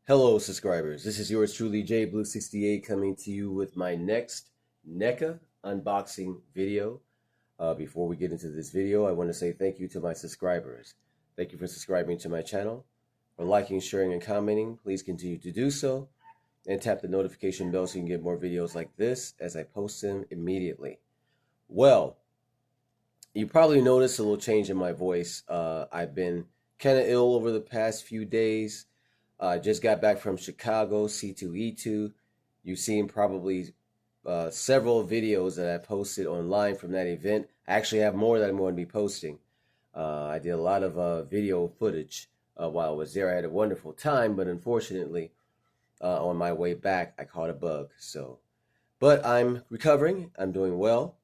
Hello, subscribers. This is yours truly, JBlue68, coming to you with my next NECA unboxing video. Before we get into this video, I want to say thank you to my subscribers. Thank you for subscribing to my channel, for liking, sharing, and commenting. Please continue to do so, and tap the notification bell so you can get more videos like this as I post them immediately. Well, you probably noticed a little change in my voice. I've been kind of ill over the past few days. I just got back from Chicago, C2E2. You've seen probably several videos that I posted online from that event. I actually have more that I'm going to be posting. I did a lot of video footage while I was there. I had a wonderful time, but unfortunately, on my way back, I caught a bug. But I'm recovering. I'm doing well.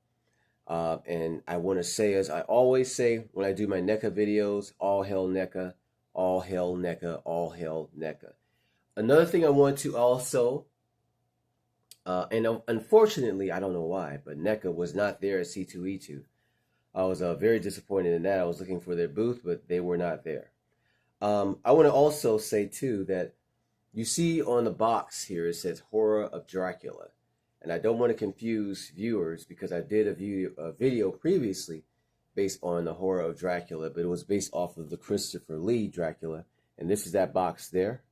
And I want to say, as I always say when I do my NECA videos, all hail NECA, all hail NECA, all hail NECA. Another thing I want to also, and unfortunately, I don't know why, but NECA was not there at C2E2. I was very disappointed in that. I was looking for their booth, but they were not there. I want to also say, too, that you see on the box here, it says Horror of Dracula. And I don't want to confuse viewers because I did a video previously based on the Horror of Dracula, but it was based off of the Christopher Lee Dracula. And this is that box there.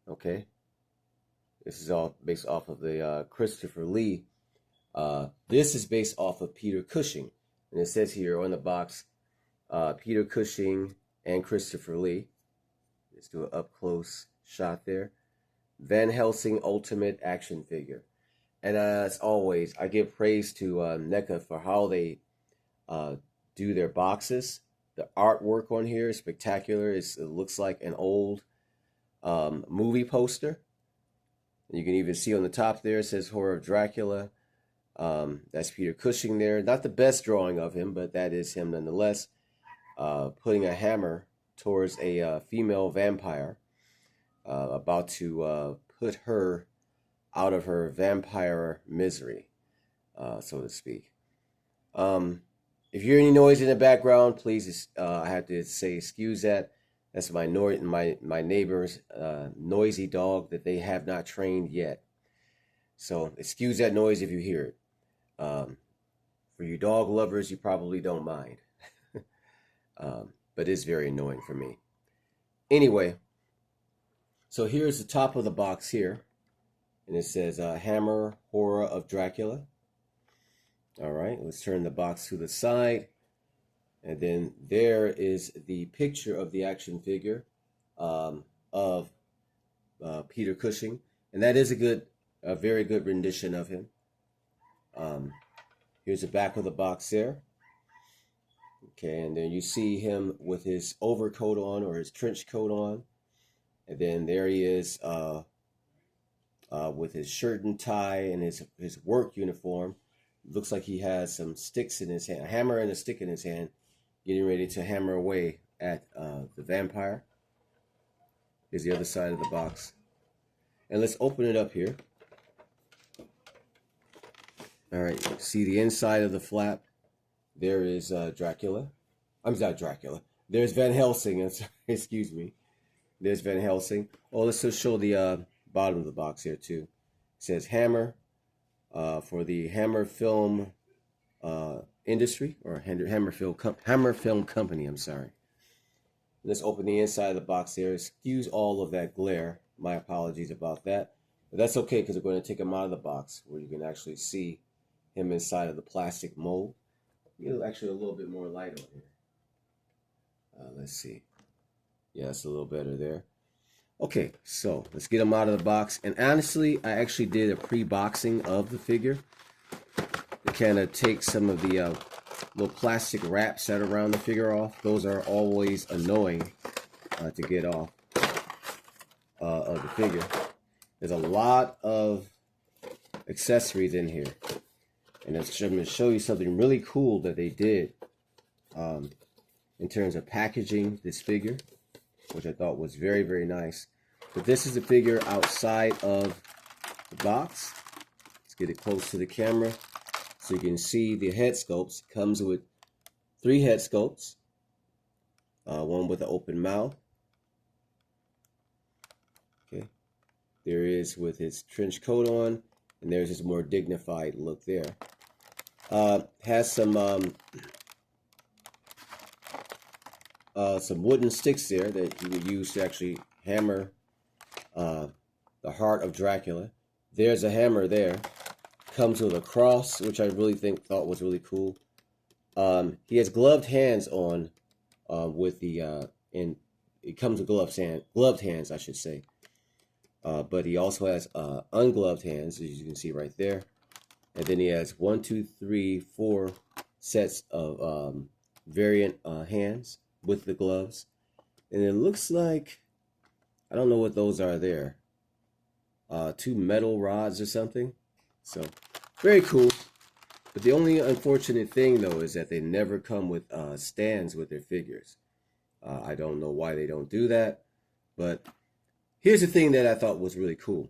Okay. This is all based off of the Christopher Lee. This is based off of Peter Cushing. And it says here on the box, Peter Cushing and Christopher Lee. Let's do an up-close shot there. Van Helsing Ultimate Action Figure. And as always, I give praise to NECA for how they do their boxes. The artwork on here is spectacular. It looks like an old movie poster. And you can even see on the top there, it says Horror of Dracula. That's Peter Cushing there. Not the best drawing of him, but that is him nonetheless. Putting a hammer towards a female vampire. About to put her out of her vampire misery, so to speak. If you hear any noise in the background, please, I have to say excuse that. That's my neighbor's noisy dog that they have not trained yet. So excuse that noise if you hear it. For you dog lovers, you probably don't mind. But it's very annoying for me. Anyway, so here's the top of the box here. And it says Hammer Horror of Dracula. All right, let's turn the box to the side. And then there is the picture of the action figure of Peter Cushing. And that is a very good rendition of him. Here's the back of the box there. Okay, and then you see him with his overcoat on, or his trench coat on. And then there he is with his shirt and tie and his work uniform. Looks like he has some sticks in his hand, a hammer and a stick in his hand, getting ready to hammer away at the vampire. Here's the other side of the box. And let's open it up here. All right, see the inside of the flap. There is Dracula. I'm not Dracula. There's Van Helsing. Excuse me. There's Van Helsing. Oh, let's just show the bottom of the box here too. It says Hammer for the Hammer Film industry, or Hammer Film Company. I'm sorry. Let's open the inside of the box here. Excuse all of that glare. My apologies about that, but that's okay because we're going to take him out of the box where you can actually see him inside of the plastic mold. Actually a little bit more light on here. Let's see. Yeah, it's a little better there. Okay, so let's get him out of the box. And honestly, I actually did a pre-boxing of the figure to kind of take some of the little plastic wraps that are around the figure off. Those are always annoying to get off of the figure. There's a lot of accessories in here. And I'm going to show you something really cool that they did in terms of packaging this figure, which I thought was very, very nice. But this is the figure outside of the box. Let's get it close to the camera so you can see the head sculpts. It comes with 3 head sculpts, one with an open mouth, Okay, there he is with his trench coat on, and there's his more dignified look there. Has some wooden sticks there that he would use to actually hammer the heart of Dracula. There's a hammer there. Comes with a cross, which I really thought was really cool. He has gloved hands on with the and it comes with gloved hands, I should say. But he also has ungloved hands, as you can see right there. And then he has 1, 2, 3, 4 sets of variant hands with the gloves. And it looks like, I don't know what those are there. 2 metal rods or something. So, very cool. But the only unfortunate thing, though, is that they never come with stands with their figures. I don't know why they don't do that. But here's the thing that I thought was really cool.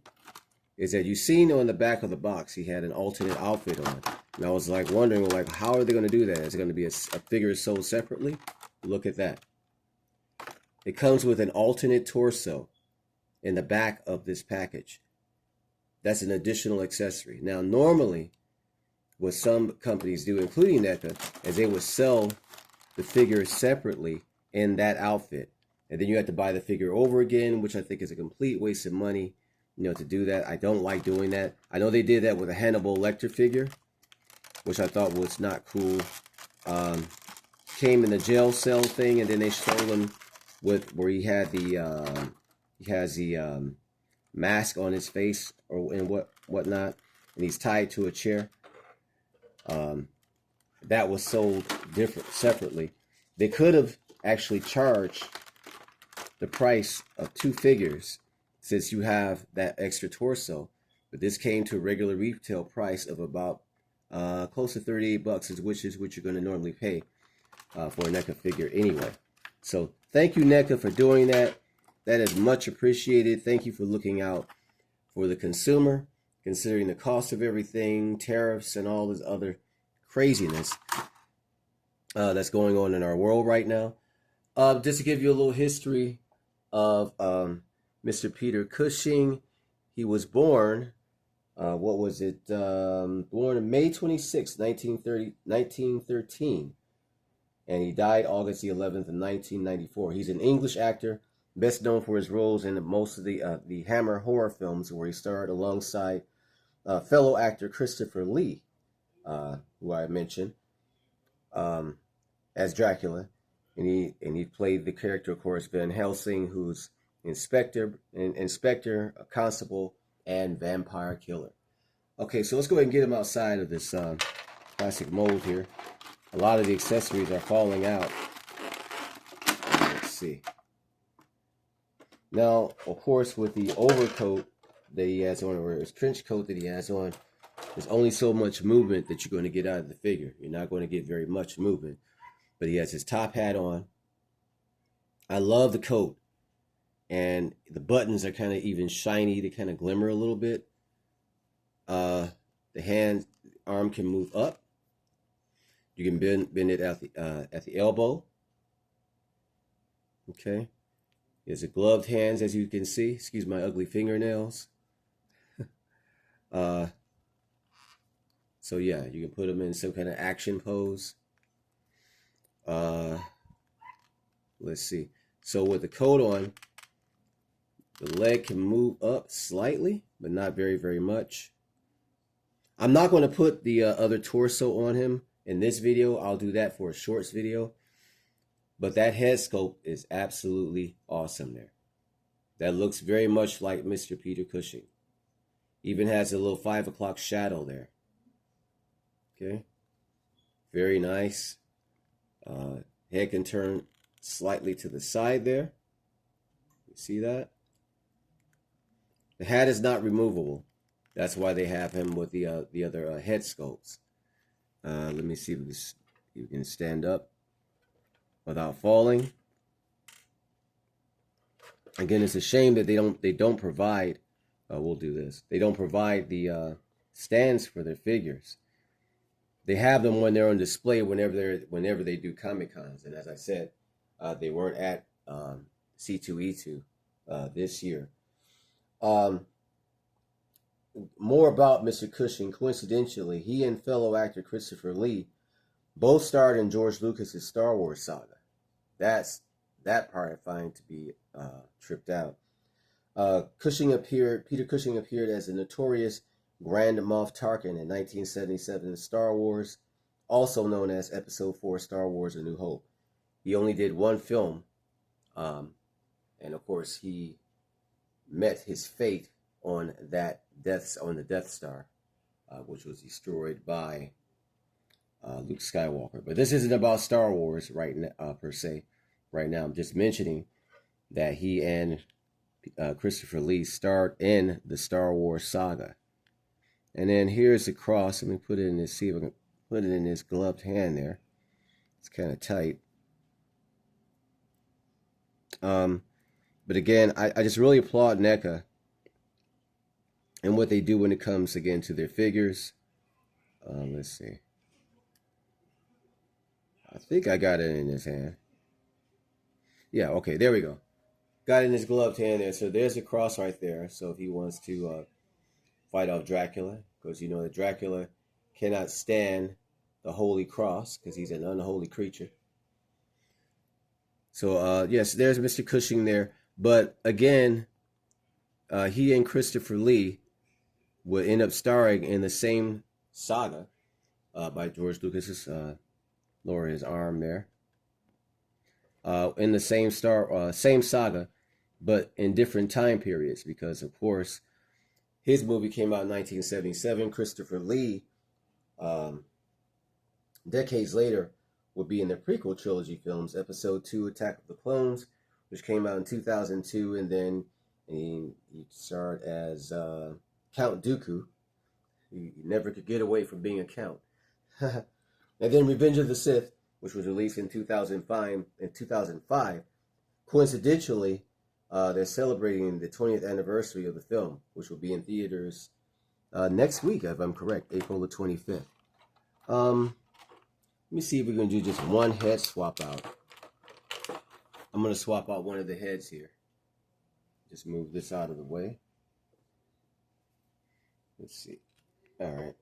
Is that you seen on the back of the box, he had an alternate outfit on. And I was like wondering, like, how are they going to do that? Is it going to be a figure sold separately? Look at that. It comes with an alternate torso in the back of this package. That's an additional accessory. Now, normally, what some companies do, including NECA, is they would sell the figure separately in that outfit. And then you have to buy the figure over again, which I think is a complete waste of money, you know, to do that. I don't like doing that. I know they did that with a Hannibal Lecter figure, which I thought was not cool. Came in the jail cell thing, and then they stole him with where he had the mask on his face or and whatnot, and he's tied to a chair. That was sold separately. They could have actually charged the price of 2 figures since you have that extra torso, but this came to a regular retail price of about close to $38, which is what you're going to normally pay for a NECA figure anyway. So thank you, NECA, for doing that. That is much appreciated. Thank you for looking out for the consumer, considering the cost of everything, tariffs, and all this other craziness that's going on in our world right now. Just to give you a little history of Mr. Peter Cushing. He was born, born on May 26, 1913, and he died August the 11th of 1994. He's an English actor, best known for his roles in most of the Hammer horror films, where he starred alongside fellow actor Christopher Lee, who I mentioned, as Dracula, and he played the character, of course, Van Helsing, who's inspector, a constable, and vampire killer. Okay, so let's go ahead and get him outside of this plastic mold here. A lot of the accessories are falling out. Let's see. Now, of course, with the overcoat that he has on, or his trench coat that he has on, there's only so much movement that you're going to get out of the figure. You're not going to get very much movement. But he has his top hat on. I love the coat. And the buttons are kind of even shiny. They kind of glimmer a little bit. The arm can move up. You can bend it at the elbow. Okay. He has gloved hands, as you can see. Excuse my ugly fingernails. So yeah, you can put him in some kind of action pose. Let's see. So with the coat on, the leg can move up slightly, but not very, very much. I'm not going to put the other torso on him in this video. I'll do that for a shorts video. But that head sculpt is absolutely awesome there. That looks very much like Mr. Peter Cushing. Even has a little 5 o'clock shadow there. Okay. Very nice. Head can turn slightly to the side there. You see that? The hat is not removable. That's why they have him with the other head sculpts. Let me see if you can stand up without falling. Again, it's a shame that they don't provide. We'll do this. They don't provide the stands for their figures. They have them when they're on display whenever they do Comic Cons. And as I said, they weren't at C2E2 this year. Um, More about Mr. Cushing. Coincidentally, he and fellow actor Christopher Lee both starred in George Lucas's Star Wars saga. That part I find to be tripped out. Peter Cushing appeared as the notorious Grand Moff Tarkin in 1977 Star Wars, also known as Episode 4 Star Wars A New Hope. He only did one film, and of course he met his fate on the Death Star, which was destroyed by Luke Skywalker. But this isn't about Star Wars right now, per se. Right now, I'm just mentioning that he and Christopher Lee starred in the Star Wars saga. And then here's the cross. Let me put it in this. See if I can put it in this gloved hand there. It's kind of tight. But again, I just really applaud NECA and what they do when it comes again to their figures. Let's see. I think I got it in his hand. Yeah, okay, there we go. Got it in his gloved hand there. So there's a cross right there. So if he wants to fight off Dracula, because you know that Dracula cannot stand the Holy Cross because he's an unholy creature. So yes, there's Mr. Cushing there. But again, he and Christopher Lee would end up starring in the same saga by George Lucas's lower his arm there. In the same same saga, but in different time periods, because of course his movie came out in 1977. Christopher Lee, decades later, would be in the prequel trilogy films, Episode 2, Attack of the Clones, which came out in 2002, and then he starred as Count Dooku. He never could get away from being a count. And then Revenge of the Sith, which was released in 2005. Coincidentally, they're celebrating the 20th anniversary of the film, which will be in theaters next week, if I'm correct, April the 25th. Let me see if we're going to do just one head swap out. I'm going to swap out one of the heads here. Just move this out of the way. Let's see. All right.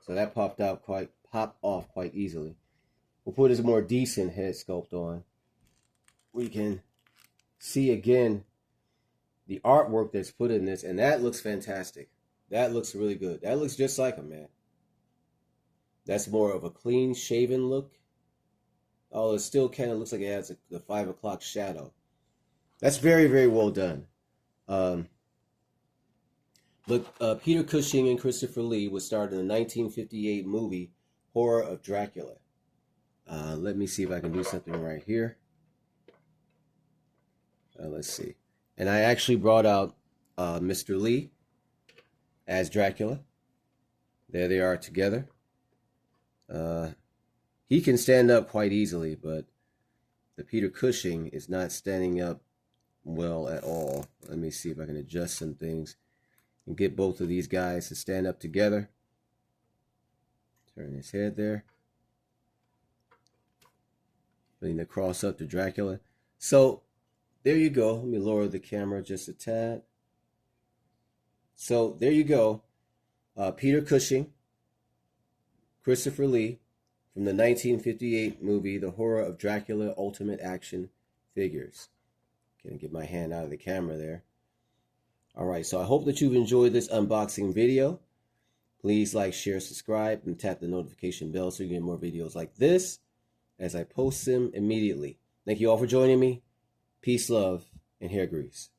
So that popped off quite easily. We'll put this more decent head sculpt on. We can see again the artwork that's put in this, and that looks fantastic. That looks really good. That looks just like him, man. That's more of a clean shaven look. Oh, it still kind of looks like it has the 5 o'clock shadow. That's very, very well done. But Peter Cushing and Christopher Lee was starred in the 1958 movie Horror of Dracula. Let me see if I can do something right here. Let's see. And I actually brought out Mr. Lee as Dracula. There they are together. He can stand up quite easily, but the Peter Cushing is not standing up well at all. Let me see if I can adjust some things and get both of these guys to stand up together. Turn his head there. Putting the cross up to Dracula. So there you go. Let me lower the camera just a tad. So there you go. Peter Cushing, Christopher Lee, from the 1958 movie The Horror of Dracula Ultimate Action Figures. Can get my hand out of the camera there. All right, so I hope that you've enjoyed this unboxing video. Please like, share, subscribe, and tap the notification bell so you get more videos like this as I post them immediately. Thank you all for joining me. Peace, love, and hair grease.